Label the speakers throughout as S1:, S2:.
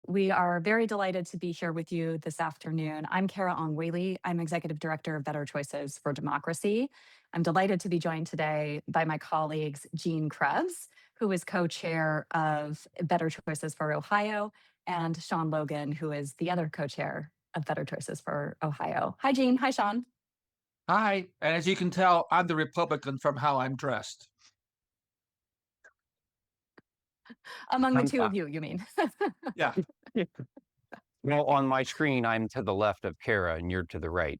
S1: We are very delighted to be here with you this afternoon. I'm Carah Whaley. I'm Executive Director of Better Choices for Democracy. I'm delighted to be joined today by my colleagues, Jean Krebs, who is co-chair of Better Choices for Ohio, and Sean Logan, who is the other co-chair of Better Choices for Ohio. Hi, Jean. Hi, Sean.
S2: Hi, and as you can tell, I'm the Republican from how I'm dressed.
S1: Among the
S3: I'm
S1: two of you mean?
S2: Yeah,
S3: well, on my screen, I'm to the left of Carah and you're to the right.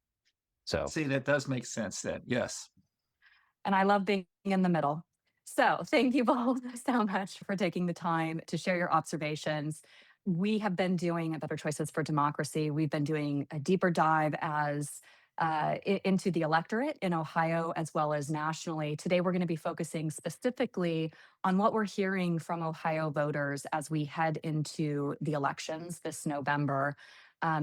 S3: So
S2: see, that does make sense then. Yes.
S1: And I love being in the middle. So thank you both so much for taking the time to share your observations. We have been doing a Better Choices for Democracy. We've been doing a deeper dive into the electorate in Ohio as well as nationally. Today, we're going to be focusing specifically on what we're hearing from Ohio voters as we head into the elections this November.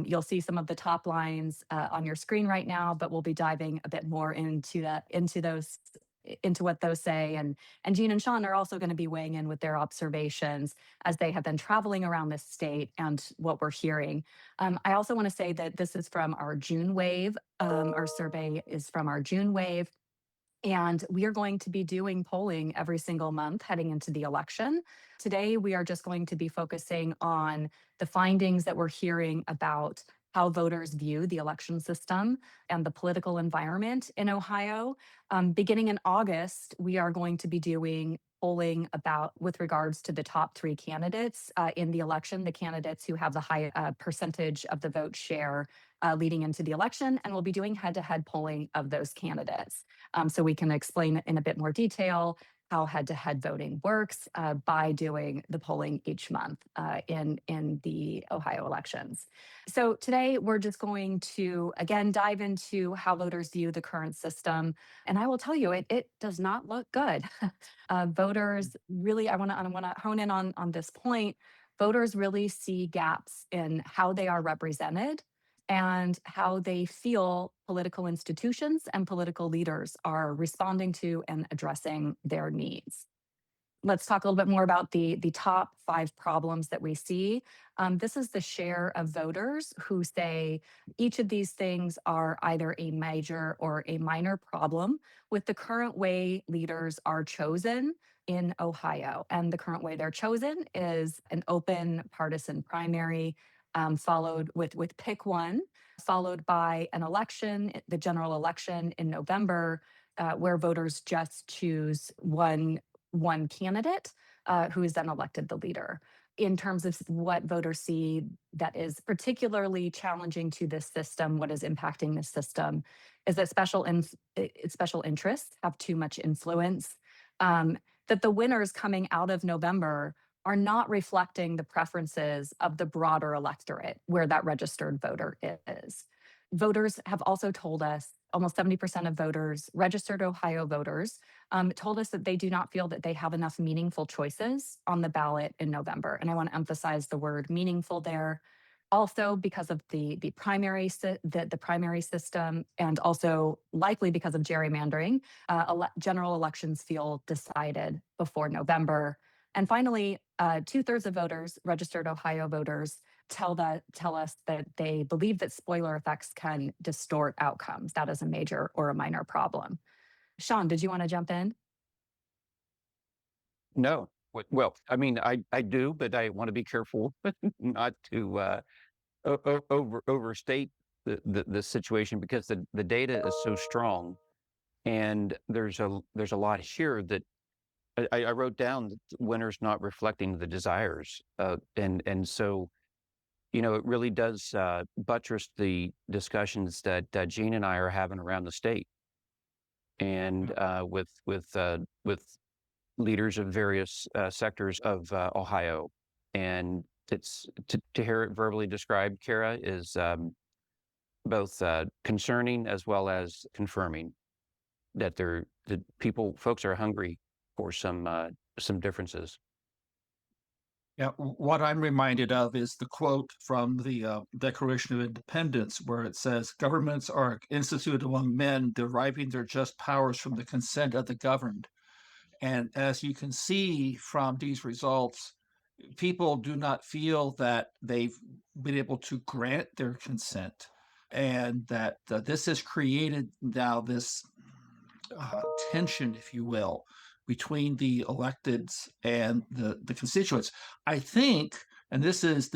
S1: You'll see some of the top lines on your screen right now, but we'll be diving a bit more into what those say. And Jean and Sean are also going to be weighing in with their observations as they have been traveling around this state and what we're hearing. I also want to say that this is from our June wave. Our survey is from our June wave. And we are going to be doing polling every single month heading into the election. Today, we are just going to be focusing on the findings that we're hearing about how voters view the election system and the political environment in Ohio. Beginning in August, we are going to be doing polling about with regards to the top three candidates in the election, the candidates who have the high percentage of the vote share leading into the election, and we'll be doing head-to-head polling of those candidates. So we can explain in a bit more detail how head-to-head voting works by doing the polling each month in the Ohio elections. So today we're just going to, again, dive into how voters view the current system. And I will tell you, it does not look good. Voters really, I want to hone in on this point. Voters really see gaps in how they are represented and how they feel political institutions and political leaders are responding to and addressing their needs. Let's talk a little bit more about the top 5 problems that we see. This is the share of voters who say each of these things are either a major or a minor problem with the current way leaders are chosen in Ohio. And the current way they're chosen is an open partisan primary, followed with pick one, followed by an election, the general election in November, where voters just choose one candidate who is then elected the leader. In terms of what voters see that is particularly challenging to this system, what is impacting this system is that special interests have too much influence, that the winners coming out of November are not reflecting the preferences of the broader electorate where that registered voter is. Voters have also told us, almost 70% of voters, registered Ohio voters, told us that they do not feel that they have enough meaningful choices on the ballot in November. And I want to emphasize the word meaningful there. Also because of the primary system, and also likely because of gerrymandering, general elections feel decided before November. And finally, 2/3 of voters, registered Ohio voters, tell us that they believe that spoiler effects can distort outcomes. That is a major or a minor problem. Sean, did you want to jump in?
S3: no. Well, I mean, I do, but I want to be careful not to overstate the situation because the data is so strong, and there's a lot here that I wrote down that winners not reflecting the desires, and so it really does buttress the discussions that Jean and I are having around the state, and with leaders of various sectors of Ohio, and it's to hear it verbally described, Carah, is both concerning as well as confirming that folks are hungry for some differences.
S2: Yeah. What I'm reminded of is the quote from the Declaration of Independence, where it says, "Governments are instituted among men deriving their just powers from the consent of the governed." And as you can see from these results, people do not feel that they've been able to grant their consent, and that this has created now this tension, if you will, between the electeds and the constituents. I think, and this is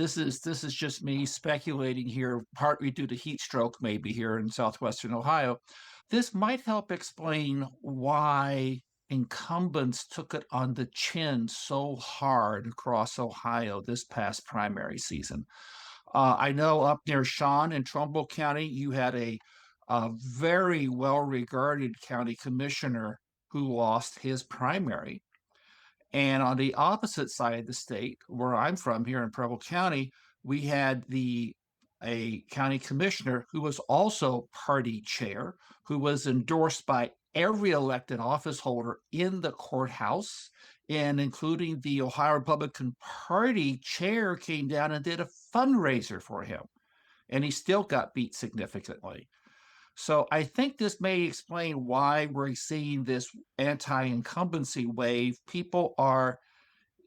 S2: just me speculating here, partly due to heat stroke, maybe here in southwestern Ohio. This might help explain why incumbents took it on the chin so hard across Ohio this past primary season. I know up near Sean in Trumbull County, you had a very well-regarded county commissioner who lost his primary. And on the opposite side of the state, where I'm from here in Preble County, we had a county commissioner who was also party chair, who was endorsed by every elected office holder in the courthouse, and including the Ohio Republican Party chair came down and did a fundraiser for him. And he still got beat significantly. So I think this may explain why we're seeing this anti-incumbency wave. People are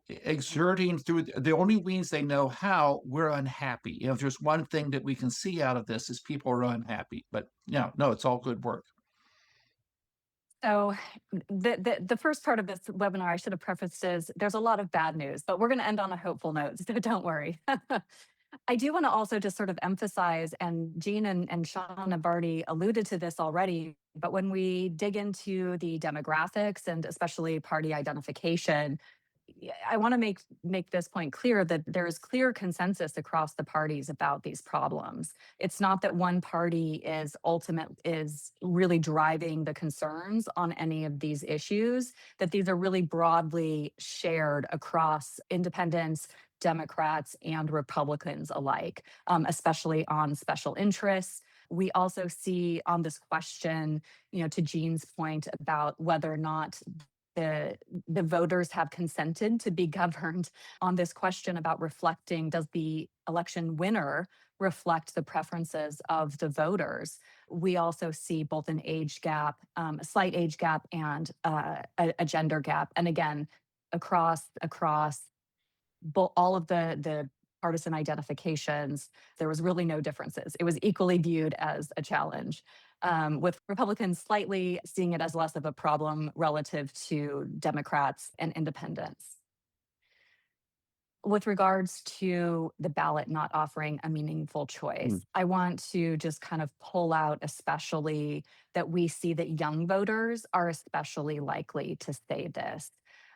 S2: exerting through the only means they know how. We're unhappy. If there's one thing that we can see out of this is people are unhappy. But no, it's all good work.
S1: So the first part of this webinar, I should have prefaced, is there's a lot of bad news, but we're going to end on a hopeful note, so don't worry. I do want to also just sort of emphasize, and Jean and Sean have already alluded to this already, but when we dig into the demographics and especially party identification, I want to make this point clear that there is clear consensus across the parties about these problems. It's not that one party is really driving the concerns on any of these issues, that these are really broadly shared across independents, Democrats, and Republicans alike, especially on special interests. We also see on this question, to Jean's point about whether or not the voters have consented to be governed, on this question about reflecting, does the election winner reflect the preferences of the voters? We also see both an age gap, a slight age gap, and a gender gap. And again, across all of the partisan identifications, there was really no differences. It was equally viewed as a challenge, with Republicans slightly seeing it as less of a problem relative to Democrats and independents. With regards to the ballot not offering a meaningful choice, I want to just kind of pull out especially that we see that young voters are especially likely to say this.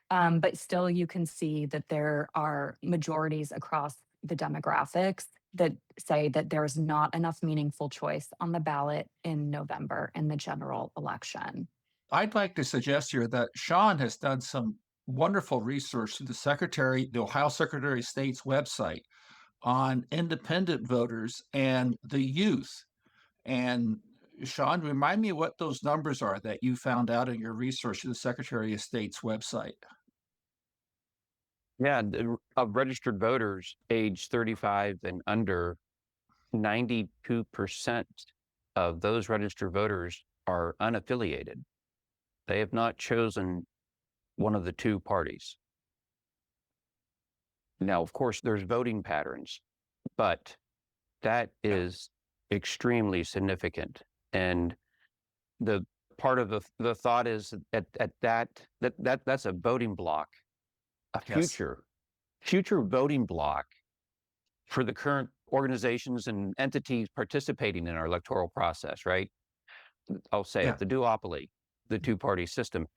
S1: But still, you can see that there are majorities across the demographics that say that there's not enough meaningful choice on the ballot in November in the general election.
S2: I'd like to suggest here that Sean has done some wonderful research through the Ohio Secretary of State's website on independent voters and the youth. And Sean, remind me what those numbers are that you found out in your research through the Secretary of State's website.
S3: Yeah, of registered voters age 35 and under, 92% of those registered voters are unaffiliated. They have not chosen one of the two parties. Now, of course, there's voting patterns, but that is extremely significant. And the part of the thought is that's a voting block, a future voting block for the current organizations and entities participating in our electoral process, right? I'll say it, the duopoly, the two-party system.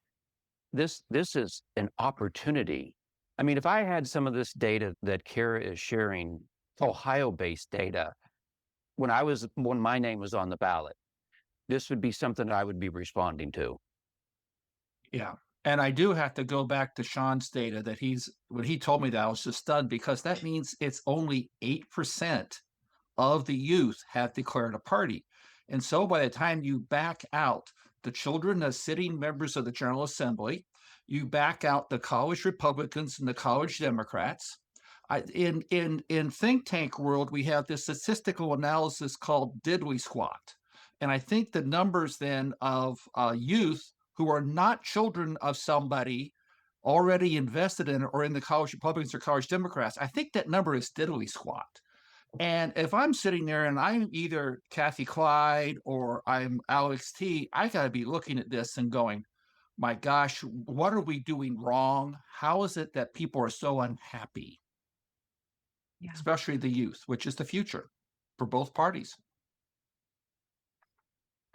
S3: This is an opportunity. I mean, if I had some of this data that Carah is sharing, Ohio-based data, when my name was on the ballot, this would be something I would be responding to.
S2: Yeah. And I do have to go back to Sean's data that when he told me that, I was just stunned, because that means it's only 8% of the youth have declared a party. And so by the time you back out the children as sitting members of the General Assembly, you back out the college Republicans and the college Democrats. In think tank world, we have this statistical analysis called diddly squat. And I think the numbers then of youth who are not children of somebody already invested in or in the college Republicans or college Democrats, I think that number is diddly squat. And if I'm sitting there and I'm either Kathy Clyde or I'm Alex T, I got to be looking at this and going, my gosh, what are we doing wrong? How is it that people are so unhappy,
S1: Yeah.
S2: especially the youth, which is the future for both parties?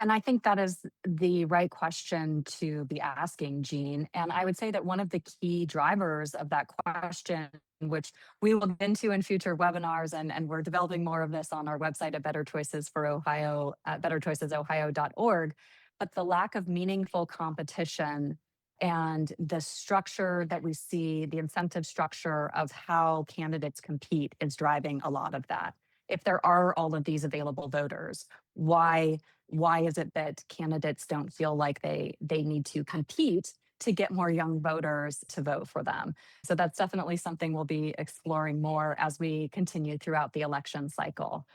S1: And I think that is the right question to be asking, Jean. And I would say that one of the key drivers of that question, which we will get into in future webinars, and we're developing more of this on our website at Better Choices for Ohio, at betterchoicesohio.org, but the lack of meaningful competition and the structure that we see, the incentive structure of how candidates compete is driving a lot of that. If there are all of these available voters, why is it that candidates don't feel like they need to compete to get more young voters to vote for them? So that's definitely something we'll be exploring more as we continue throughout the election cycle.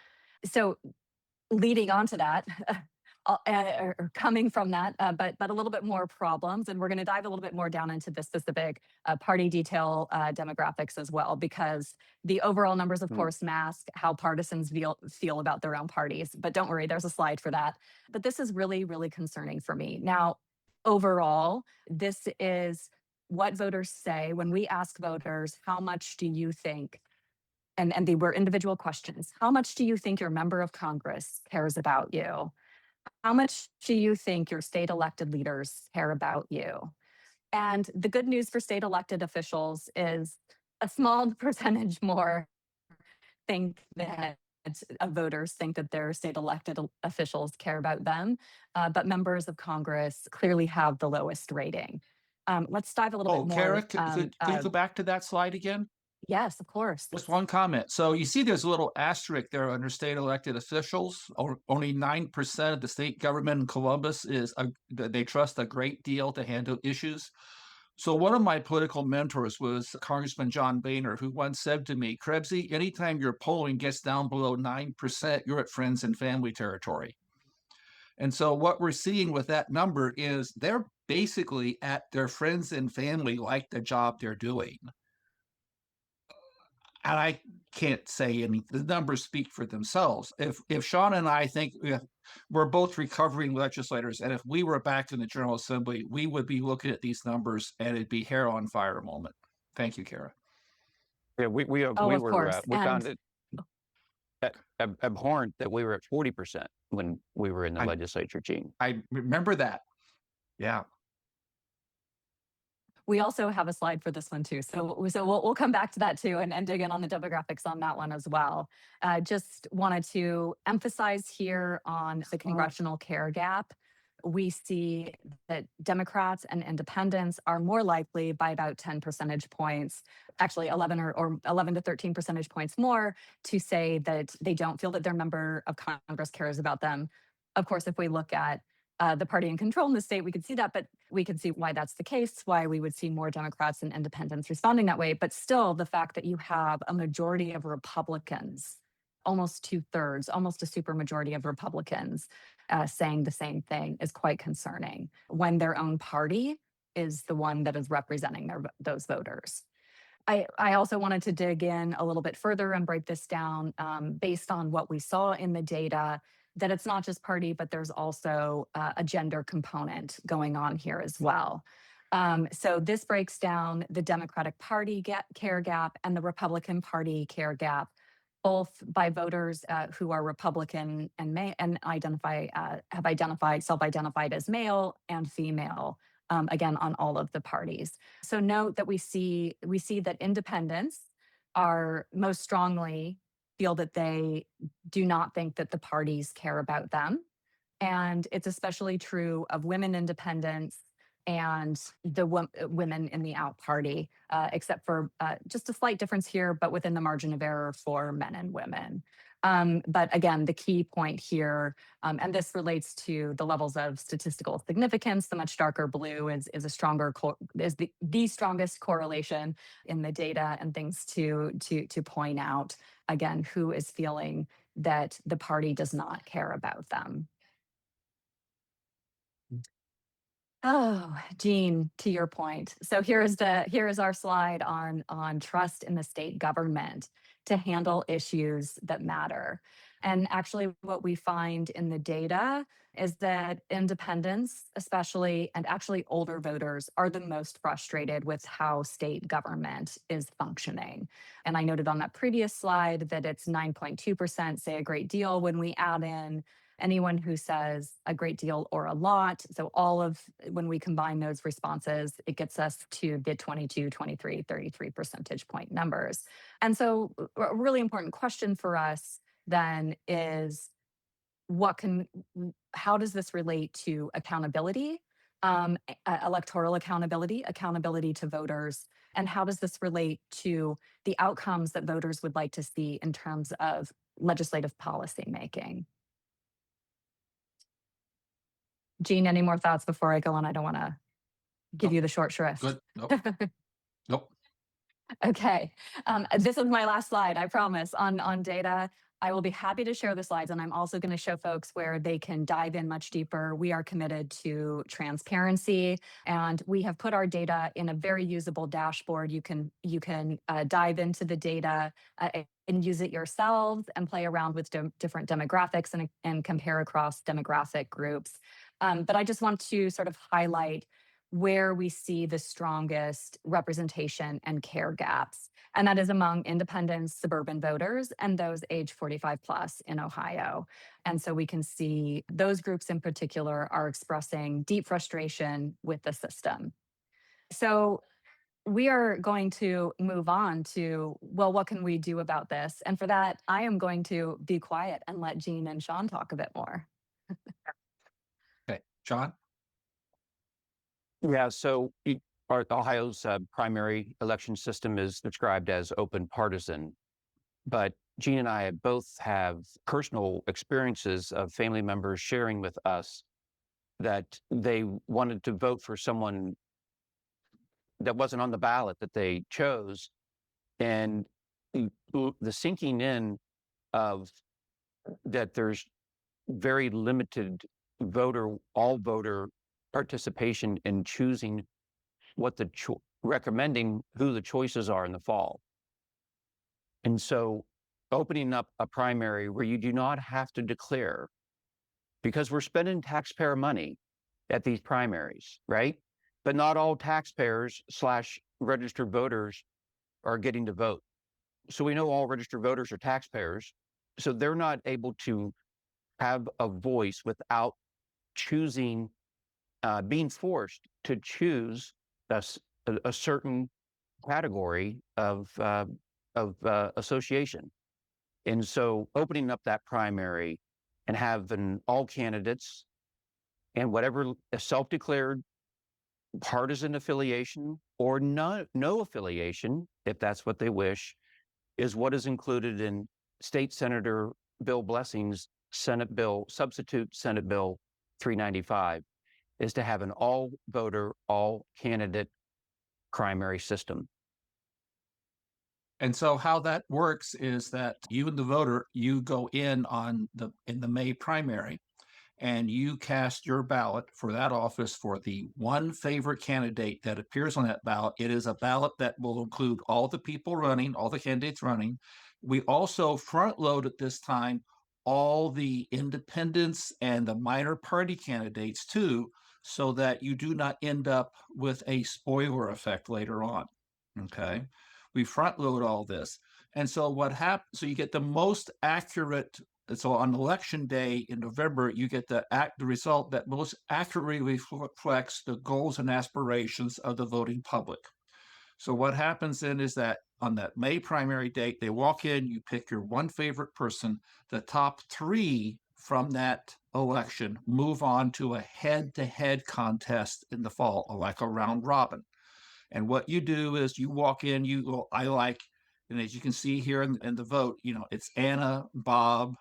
S1: So leading on to that, or coming from that, but a little bit more problems, and we're going to dive a little bit more down into the specific party detail demographics as well, because the overall numbers, of course, mask how partisans feel about their own parties. But don't worry, there's a slide for that. But this is really, really concerning for me. Now, overall, this is what voters say when we ask voters, how much do you think? And they were individual questions. How much do you think your member of Congress cares about you? How much do you think your state elected leaders care about you? And the good news for state elected officials is a small percentage more think that voters think that their state elected officials care about them, but members of Congress clearly have the lowest rating. Let's dive a little
S2: Oh,
S1: bit
S2: Carah,
S1: more.
S2: could you go back to that slide again?
S1: Yes, of course.
S2: Just one comment. So you see there's a little asterisk there under state elected officials. Only 9% of the state government in Columbus they trust a great deal to handle issues. So one of my political mentors was Congressman John Boehner, who once said to me, Krebsy, anytime your polling gets down below 9%, you're at friends and family territory. And so what we're seeing with that number is they're basically at their friends and family like the job they're doing. And I can't say any. The numbers speak for themselves. If Sean and I think we're both recovering legislators, and if we were back in the General Assembly, we would be looking at these numbers, and it'd be hair on fire moment. Thank you, Carah.
S3: Yeah, we
S1: Of
S3: were
S1: course.
S3: we found it abhorrent that we were at 40% when we were in the legislature, Gene.
S2: I remember that. Yeah.
S1: We also have a slide for this one too. So we'll come back to that too and dig in on the demographics on that one as well. Just wanted to emphasize here on the congressional care gap. We see that Democrats and independents are more likely by about 10 percentage points, actually 11 or 11 to 13 percentage points more, to say that they don't feel that their member of Congress cares about them. Of course, if we look at the party in control in the state, we could see that, but we could see why that's the case, why we would see more Democrats and independents responding that way. But still, the fact that you have a majority of Republicans, almost 2/3, almost a supermajority of Republicans saying the same thing is quite concerning when their own party is the one that is representing those voters. I also wanted to dig in a little bit further and break this down based on what we saw in the data, that it's not just party, but there's also a gender component going on here as well. So this breaks down the Democratic Party care gap and the Republican Party care gap, both by voters who are Republican and self-identified as male and female. Again, on all of the parties. So note that we see that independents are most strongly feel that they do not think that the parties care about them. And it's especially true of women independents and the women in the out party, except for just a slight difference here, but within the margin of error for men and women. But again, the key point here, and this relates to the levels of statistical significance, the much darker blue is a stronger, is the strongest correlation in the data, and things to point out, again, who is feeling that the party does not care about them. Oh, Jean, to your point. So here is our slide on trust in the state government to handle issues that matter. And actually what we find in the data is that independents, especially and actually older voters, are the most frustrated with how state government is functioning. And I noted on that previous slide that it's 9.2% say a great deal. When we add in anyone who says a great deal or a lot, so all of when we combine those responses, it gets us to the 22, 23, 33 percentage point numbers. And so a really important question for us then is how does this relate to accountability, electoral accountability, accountability to voters, and how does this relate to the outcomes that voters would like to see in terms of legislative policy making? Gene, any more thoughts before I go on? I don't want to give
S2: Nope.
S1: you the short shrift.
S2: Good. Nope. Nope.
S1: Okay. This is my last slide, I promise, on data. I will be happy to share the slides, and I'm also going to show folks where they can dive in much deeper. We are committed to transparency, and we have put our data in a very usable dashboard. You can dive into the data and use it yourselves and play around with different demographics and compare across demographic groups. But I just want to sort of highlight where we see the strongest representation and care gaps. And that is among independent suburban voters and those age 45 plus in Ohio. And so we can see those groups in particular are expressing deep frustration with the system. So we are going to move on to, well, what can we do about this? And for that, I am going to be quiet and let Jean and Sean talk a bit more.
S2: Okay. John?
S3: Yeah, so Ohio's primary election system is described as open partisan, but Gene and I both have personal experiences of family members sharing with us that they wanted to vote for someone that wasn't on the ballot that they chose, and the sinking in of that there's very limited all voter participation in choosing what recommending who the choices are in the fall. And so opening up a primary where you do not have to declare, because we're spending taxpayer money at these primaries, right? But not all taxpayers / registered voters are getting to vote. So we know all registered voters are taxpayers. So they're not able to have a voice without choosing, being forced to choose a certain category of association. And so opening up that primary and having all candidates and whatever self-declared partisan affiliation or no affiliation, if that's what they wish, is what is included in State Senator Bill Blessing's Substitute Senate Bill 395, is to have an all voter, all candidate primary system.
S2: And so how that works is that you and the voter, you go in the May primary and you cast your ballot for that office for the one favorite candidate that appears on that ballot. It is a ballot that will include all the people running, all the candidates running. We also front load at this time all the independents and the minor party candidates too, so that you do not end up with a spoiler effect later on. Okay. We front load all this. And so what happens, so you get the most accurate. So on election day in November, you get the result that most accurately reflects the goals and aspirations of the voting public. So what happens then is that on that May primary date, they walk in, you pick your one favorite person, the top three from that election move on to a head-to-head contest in the fall, like a round robin. And what you do is you walk in, and as you can see here in the vote, it's Anna, Bob,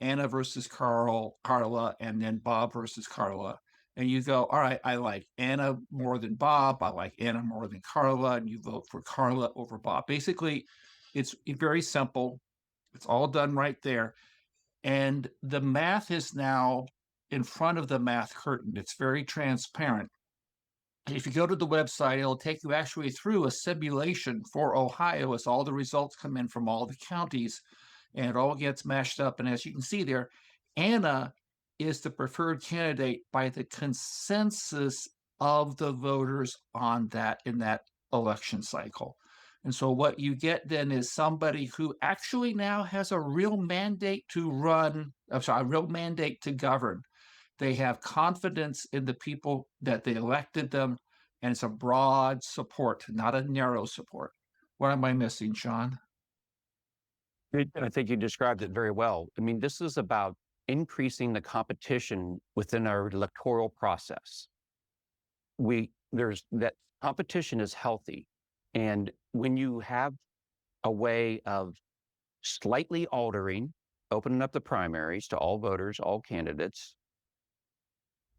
S2: Anna versus Carla, and then Bob versus Carla. And you go, all right, I like Anna more than Bob. I like Anna more than Carla. And you vote for Carla over Bob. Basically, it's very simple. It's all done right there. And the math is now in front of the math curtain. It's very transparent. if you go to the website, it'll take you actually through a simulation for Ohio as all the results come in from all the counties, and it all gets mashed up. And as you can see there, Anna is the preferred candidate by the consensus of the voters on that in that election cycle. And so what you get then is somebody who actually now has a real mandate to run, I'm sorry, a real mandate to govern. They have confidence in the people that they elected them, and it's a broad support, not a narrow support. What am I missing, Sean?
S3: I think you described it very well. I mean, this is about increasing the competition within our electoral process. There's that competition is healthy. And when you have a way of slightly altering, opening up the primaries to all voters, all candidates,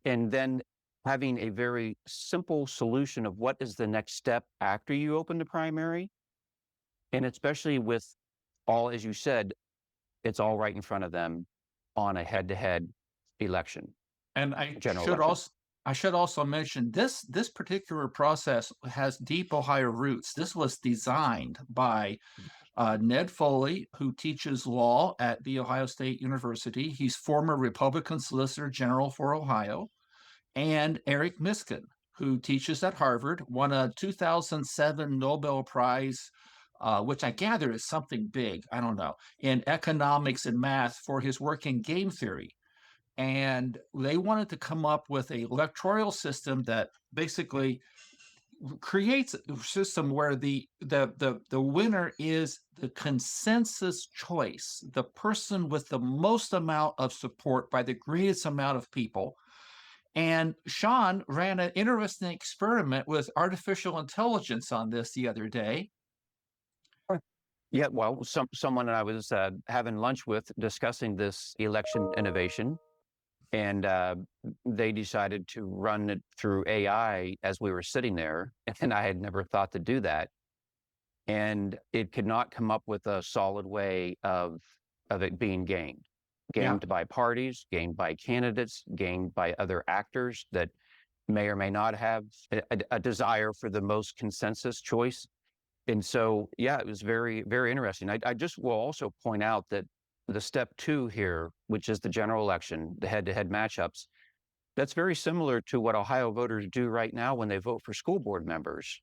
S3: and then having a very simple solution of what is the next step after you open the primary, and especially with all, as you said, it's all right in front of them on a head-to-head election,
S2: And
S3: general election.
S2: I should also mention this particular process has deep Ohio roots. This was designed by Ned Foley, who teaches law at The Ohio State University. He's former Republican Solicitor General for Ohio. And Eric Miskin, who teaches at Harvard, won a 2007 Nobel Prize, which I gather is something big, I don't know, in economics and math for his work in game theory. And they wanted to come up with a electoral system that basically creates a system where the winner is the consensus choice, the person with the most amount of support by the greatest amount of people. And Sean ran an interesting experiment with artificial intelligence on this the other day.
S3: Yeah, well, someone I was having lunch with discussing this election innovation, and they decided to run it through AI as we were sitting there, and I had never thought to do that. And it could not come up with a solid way of it being gamed.
S2: Yeah.
S3: Gamed by parties, gamed by candidates, gamed by other actors that may or may not have a desire for the most consensus choice. And so, yeah, it was very, very interesting. I just will also point out that the step 2 here, which is the general election, the head-to-head matchups, that's very similar to what Ohio voters do right now when they vote for school board members.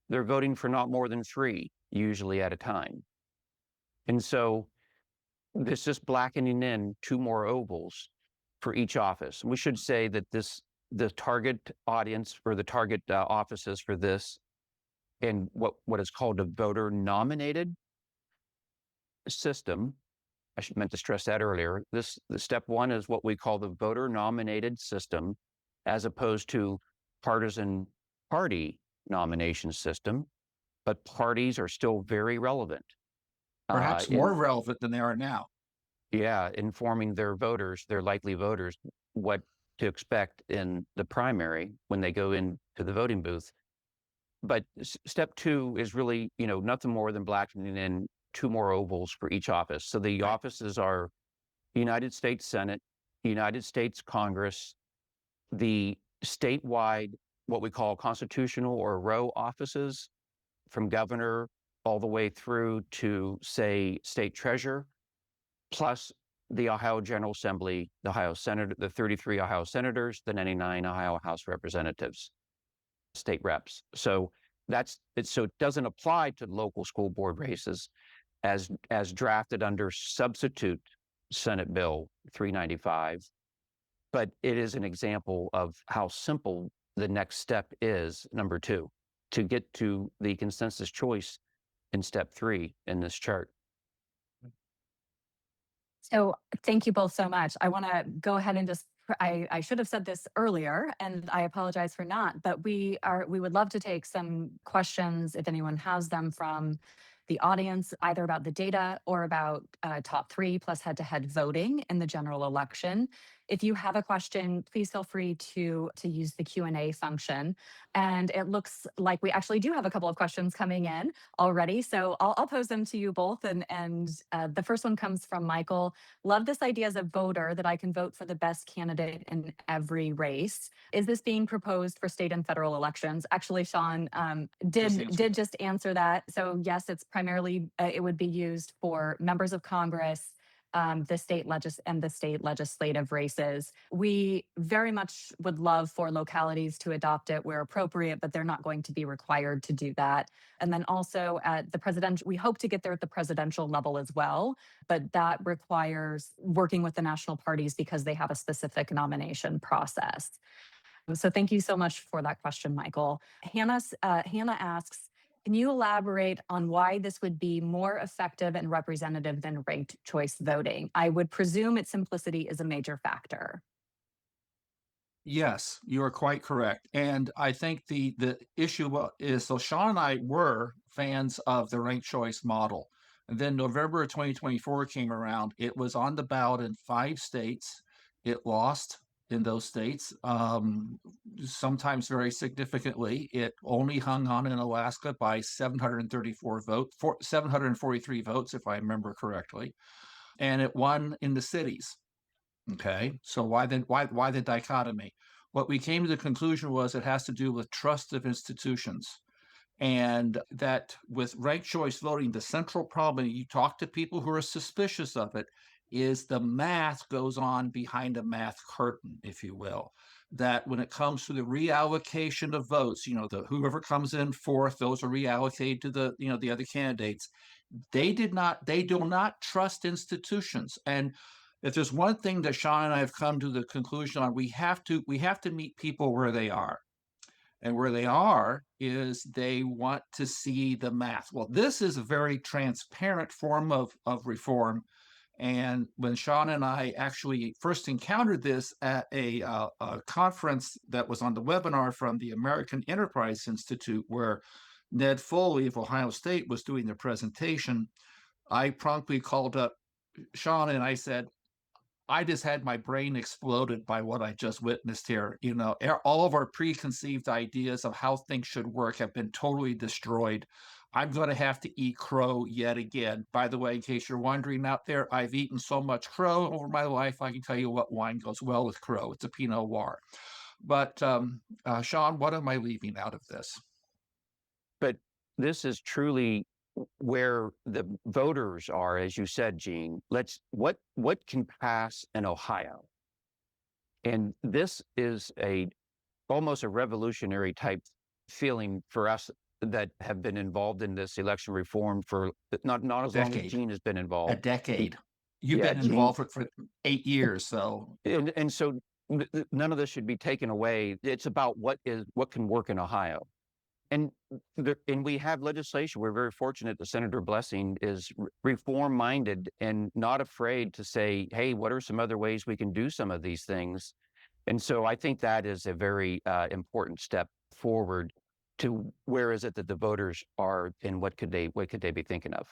S3: They're voting for not more than 3, usually at a time. And so this is blackening in 2 more ovals for each office. We should say that the target audience or the target offices for this in what is called a voter nominated system. I meant to stress that earlier. The step 1 is what we call the voter nominated system, as opposed to partisan party nomination system. But parties are still very relevant.
S2: Perhaps more relevant than they are now.
S3: Yeah, informing their voters, their likely voters, what to expect in the primary when they go into the voting booth. But step 2 is really, nothing more than blackening in 2 more ovals for each office. So the offices are United States Senate, United States Congress, the statewide, what we call constitutional or row offices, from governor all the way through to, say, state treasurer, plus the Ohio General Assembly, the Ohio Senate, the 33 Ohio senators, the 99 Ohio House representatives, state reps. So that's it. So it doesn't apply to local school board races as drafted under substitute Senate Bill 395. But it is an example of how simple the next step is, number 2, to get to the consensus choice in step 3 in this chart.
S1: So thank you both so much. I want to go ahead and just I should have said this earlier and I apologize for not, but we would love to take some questions if anyone has them from the audience, either about the data or about top three plus head-to-head voting in the general election. If you have a question, please feel free to use the Q&A function. And it looks like we actually do have a couple of questions coming in already. So I'll pose them to you both. And the first one comes from Michael. Love this idea as a voter that I can vote for the best candidate in every race. Is this being proposed for state and federal elections? Actually, Sean did just answer that. So yes, it's primarily, it would be used for members of Congress, the state legislative races. We very much would love for localities to adopt it where appropriate, but they're not going to be required to do that. And then also at the presidential, we hope to get there at the presidential level as well, but that requires working with the national parties because they have a specific nomination process. So thank you so much for that question, Michael. Hannah asks, can you elaborate on why this would be more effective and representative than ranked choice voting? I would presume its simplicity is a major factor.
S2: Yes, you are quite correct. And I think the issue is, so Sean and I were fans of the ranked choice model. And then November of 2024 came around. It was on the ballot in 5 states. It lost in those states, sometimes very significantly. It only hung on in Alaska by 743 votes, if I remember correctly. And it won in the cities. Okay, so why the dichotomy? What we came to the conclusion was it has to do with trust of institutions. And that with ranked choice voting, the central problem, you talk to people who are suspicious of it, is the math goes on behind a math curtain, if you will. That when it comes to the reallocation of votes, whoever comes in fourth, those are reallocated to the other candidates. They do not trust institutions. And if there's one thing that Sean and I have come to the conclusion on, we have to meet people where they are. And where they are is they want to see the math. Well, this is a very transparent form of reform. And when Sean and I actually first encountered this at a conference that was on the webinar from the American Enterprise Institute, where Ned Foley of Ohio State was doing the presentation, I promptly called up Sean and I said, I just had my brain exploded by what I just witnessed here. All of our preconceived ideas of how things should work have been totally destroyed. I'm going to have to eat crow yet again. By the way, in case you're wondering out there, I've eaten so much crow over my life, I can tell you what wine goes well with crow. It's a Pinot Noir. But Sean, what am I leaving out of this?
S3: But this is truly where the voters are, as you said, Gene. What can pass in Ohio? And this is almost a revolutionary type feeling for us that have been involved in this election reform for not as long as Gene has been involved.
S2: A decade. You've been involved for 8 years, so.
S3: And so none of this should be taken away. It's about what can work in Ohio. And we have legislation. We're very fortunate that Senator Blessing is reform-minded and not afraid to say, hey, what are some other ways we can do some of these things? And so I think that is a very important step forward to where is it that the voters are and what could they be thinking of?